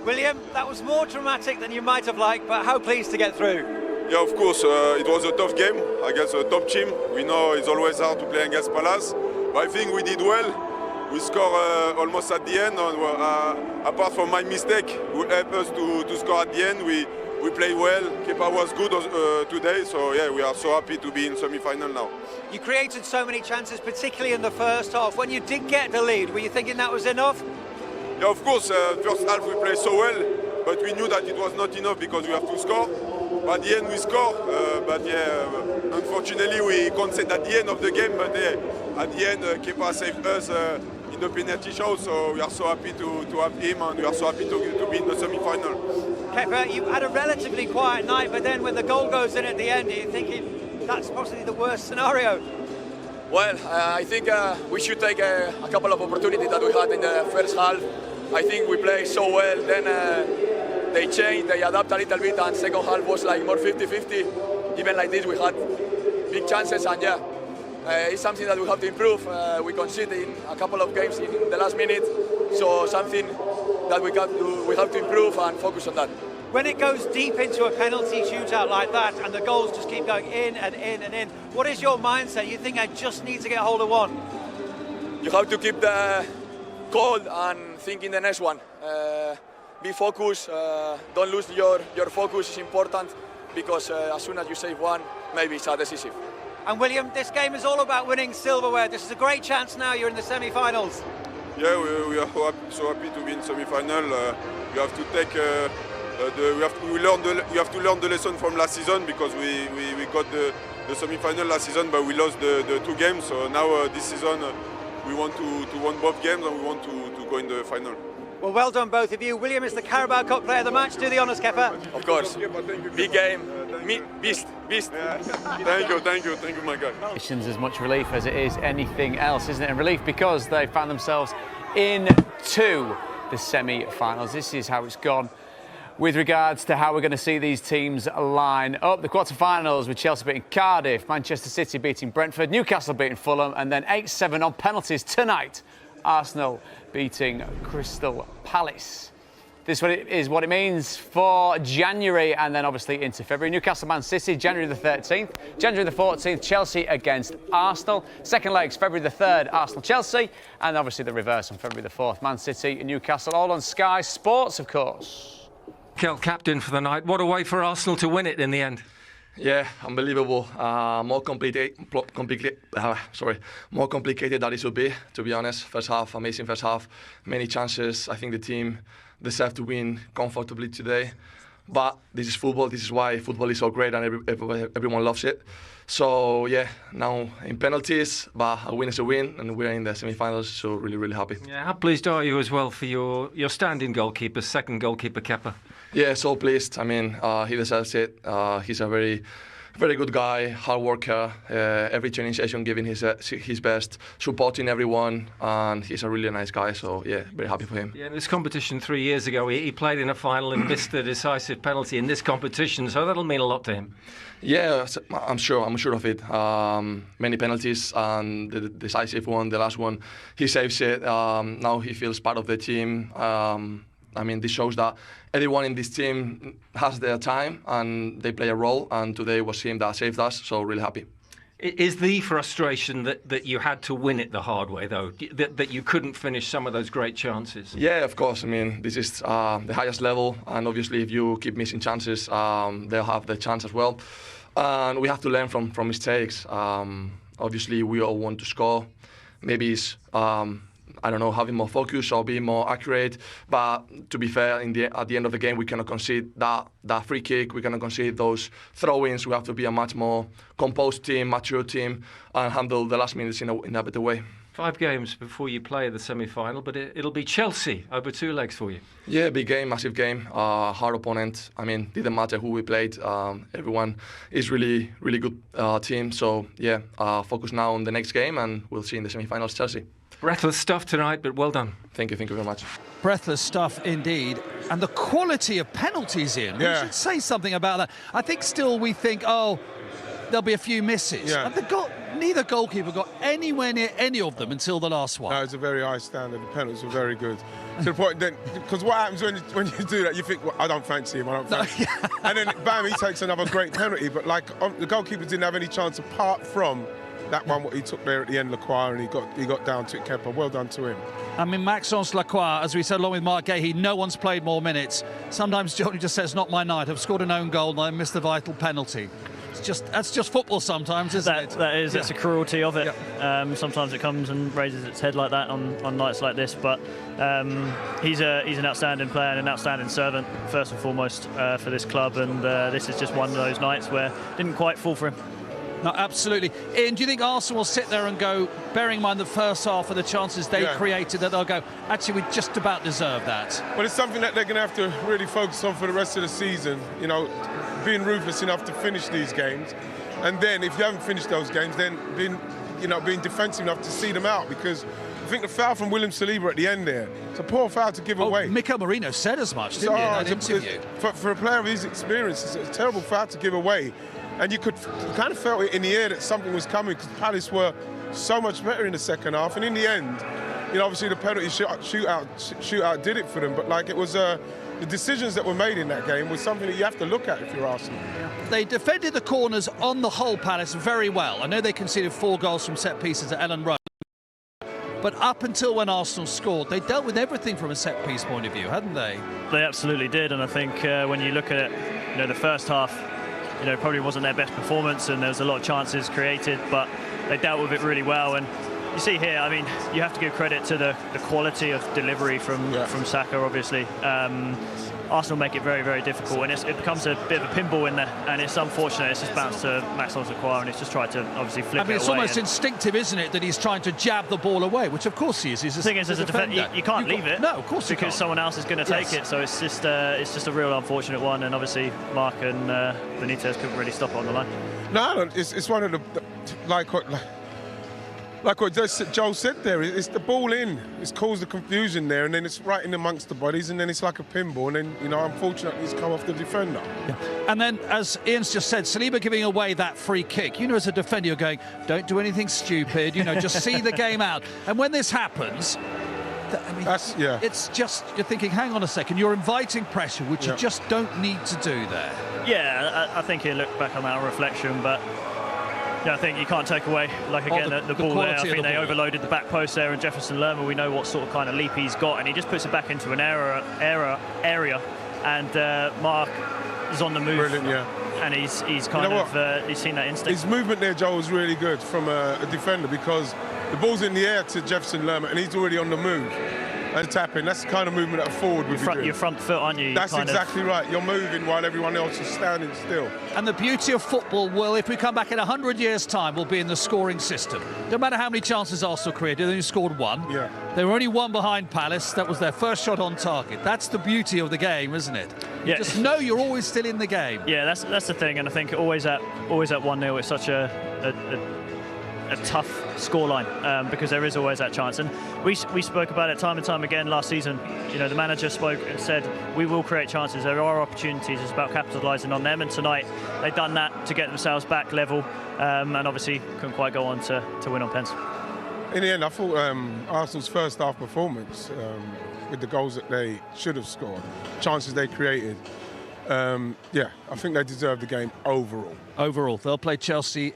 William, that was more dramatic than you might have liked, but how pleased to get through? Yeah, of course, it was a tough game against a top team. We know it's always hard to play against Palace, but I think we did well. We scored almost at the end, and apart from my mistake, who helped us to score at the end, we played well. Kepa was good today, so yeah, we are so happy to be in semi-final now. You created so many chances, particularly in the first half. When you did get the lead, were you thinking that was enough? Yeah, of course, first half we played so well, but we knew that it was not enough because we have to score. But at the end we score, but yeah, unfortunately we conceded at the end of the game, but yeah, at the end Kepa saved us in the penalty show, so we are so happy to have him, and we are so happy to be in the semi-final. Kepa, you had a relatively quiet night, but then when the goal goes in at the end, you're thinking that's possibly the worst scenario. Well, I think we should take a couple of opportunities that we had in the first half. I think we played so well, then they changed, they adapt a little bit, and second half was like more 50-50. Even like this, we had big chances, and yeah, it's something that we have to improve. We conceded in a couple of games in the last minute, so something that we have to improve and focus on that. When it goes deep into a penalty shootout like that and the goals just keep going in and in and in, what is your mindset? You think I just need to get hold of one? You have to keep the cool and think in the next one. Be focused, don't lose your focus, is important, because as soon as you save one, maybe it's decisive. And William, this game is all about winning silverware. This is a great chance now, you're in the semi-finals. Yeah, we are so happy to be in semi-final. You have to take you have to learn the lesson from last season, because we got the semi-final last season, but we lost the two games. So now this season we want to win both games, and we want to go in the final. Well done both of you. William is the Carabao Cup player of the match. Do the honours, Kepa. Of course. Big game. Beast. Yeah. Thank you, my guy. It's as much relief as it is anything else, isn't it? And relief because they found themselves into the semi-finals. This is how it's gone with regards to how we're going to see these teams line up. The quarter-finals with Chelsea beating Cardiff, Manchester City beating Brentford, Newcastle beating Fulham, and then 8-7 on penalties tonight. Arsenal beating Crystal Palace. This is what it means for January, and then obviously into February. Newcastle, Man City, January the 13th. January the 14th, Chelsea against Arsenal. Second legs, February the 3rd, Arsenal, Chelsea. And obviously the reverse on February the 4th, Man City, Newcastle, all on Sky Sports, of course. Kel, captain for the night. What a way for Arsenal to win it in the end. Yeah, unbelievable. More complicated than it should be, to be honest. First half, amazing first half. Many chances. I think the team deserved to win comfortably today. But this is football. This is why football is so great, and everyone loves it. So yeah, now in penalties, but a win is a win, and we're in the semi-finals, so really happy. Yeah, how pleased are you as well for your standing goalkeeper, second goalkeeper, Kepa? Yeah, so pleased. I mean, he deserves it. He's a very good guy, hard worker. Every training session giving his best, supporting everyone, and he's a really nice guy. So yeah, very happy for him. Yeah, in this competition 3 years ago, he played in a final and missed the decisive penalty in this competition. So that'll mean a lot to him. Yeah, I'm sure of it. Many penalties, and the decisive one, the last one, he saves it. Now he feels part of the team. I mean, this shows that everyone in this team has their time and they play a role, and today was him that saved us, so really happy. Is the frustration that you had to win it the hard way, though, that you couldn't finish some of those great chances? Yeah, of course. I mean, this is the highest level, and obviously if you keep missing chances, they'll have the chance as well. And we have to learn from mistakes. Obviously, we all want to score. Maybe it's I don't know, having more focus or being more accurate. But to be fair, at the end of the game, we cannot concede that free kick. We cannot concede those throw-ins. We have to be a much more composed team, mature team, and handle the last minutes in a better way. 5 games before you play the semi-final, but it'll be Chelsea over 2 legs for you. Yeah, big game, massive game, hard opponent. I mean, didn't matter who we played. Everyone is really good team. So yeah, focus now on the next game, and we'll see in the semi-finals Chelsea. Breathless stuff tonight, but well done. Thank you very much. Breathless stuff indeed. And the quality of penalties in. Yeah. We should say something about that. I think still we think, oh, there'll be a few misses. Yeah. And neither goalkeeper got anywhere near any of them until the last one. No, it's a very high standard. The penalties were very good. To the point then, because what happens when you do that, you think, well, I don't fancy him, I don't fancy him. And then, bam, he takes another great penalty. But, like, the goalkeeper didn't have any chance apart from that one what he took there at the end, Lacroix, and he got down to it, Kepa. Well done to him. I mean, Maxence Lacroix, as we said, along with Mark Gahey, no one's played more minutes. Sometimes Johnny just says, not my night. I've scored an own goal and I missed the vital penalty. That's just football sometimes, isn't it? That is. It's a cruelty of it. Yeah. Sometimes it comes and raises its head like that on nights like this. But he's an outstanding player and an outstanding servant, first and foremost, for this club. And this is just one of those nights where it didn't quite fall for him. No, absolutely. Ian, do you think Arsenal will sit there and go, bearing in mind the first half of the chances they created, that they'll go, actually, we just about deserve that? Well, it's something that they're going to have to really focus on for the rest of the season, you know, being ruthless enough to finish these games. And then, if you haven't finished those games, then being defensive enough to see them out, because I think the foul from William Saliba at the end there, it's a poor foul to give away. Mikel Merino said as much, didn't he, in that interview? For a player of his experience, it's a terrible foul to give away. And you kind of felt it in the air that something was coming, because Palace were so much better in the second half. And in the end, you know, obviously the penalty shootout did it for them. But like, it was the decisions that were made in that game was something that you have to look at if you're Arsenal. They defended the corners on the whole, Palace, very well. I know they conceded 4 goals from set pieces at Ellen Road. But up until when Arsenal scored, they dealt with everything from a set-piece point of view, hadn't they? They absolutely did. And I think when you look at it, you know, the first half, you know, probably wasn't their best performance and there was a lot of chances created, but they dealt with it really well. And you see here, I mean, you have to give credit to the quality of delivery from Saka, obviously. Arsenal make it very, very difficult, and it becomes a bit of a pinball in there, and it's unfortunate. It's just bounced to Maxence Lacroix, and it's just tried to obviously flip it away. I mean, it's almost instinctive, isn't it, that he's trying to jab the ball away, which of course he is. He's the thing is, as a defender, you can't leave it. No, of course you can't. Because someone else is going to take it, so it's just a real unfortunate one, and obviously Mark and Benitez couldn't really stop it on the line. No, it's one of the like what Joel said there, it's the ball in. It's caused the confusion there, and then it's right in amongst the bodies, and then it's like a pinball, and then, you know, unfortunately it's come off the defender. Yeah. And then, as Ian's just said, Saliba giving away that free kick. You know, as a defender, you're going, don't do anything stupid, you know, just see the game out. And when this happens, I mean, it's just, you're thinking, hang on a second, you're inviting pressure, which you just don't need to do there. Yeah, I think he'll look back on that on reflection, but yeah, I think you can't take away, like, again, the ball there. I think they overloaded the back post there, and Jefferson Lerma, we know what sort of kind of leap he's got, and he just puts it back into an area, and Mark is on the move. Brilliant, yeah. And he's kind of he's seen that instinct. His movement there, Joel, was really good from a defender, because the ball's in the air to Jefferson Lerma, and he's already on the move. And tapping, that's the kind of movement that a forward would be doing. Your front foot, aren't you? That's exactly right. You're moving while everyone else is standing still. And the beauty of football will, if we come back in 100 years' time, will be in the scoring system. No matter how many chances Arsenal created, they only scored 1. Yeah. They were only 1 behind Palace. That was their first shot on target. That's the beauty of the game, isn't it? You just know you're always still in the game. Yeah, that's the thing. And I think always at 1-0, it's such a tough scoreline, because there is always that chance. And we spoke about it time and time again last season. You know, the manager spoke and said, we will create chances. There are opportunities. It's about capitalising on them. And tonight, they've done that to get themselves back level, and obviously couldn't quite go on to win on pens. In the end, I thought Arsenal's first half performance, with the goals that they should have scored, chances they created, I think they deserve the game overall. Overall, they'll play Chelsea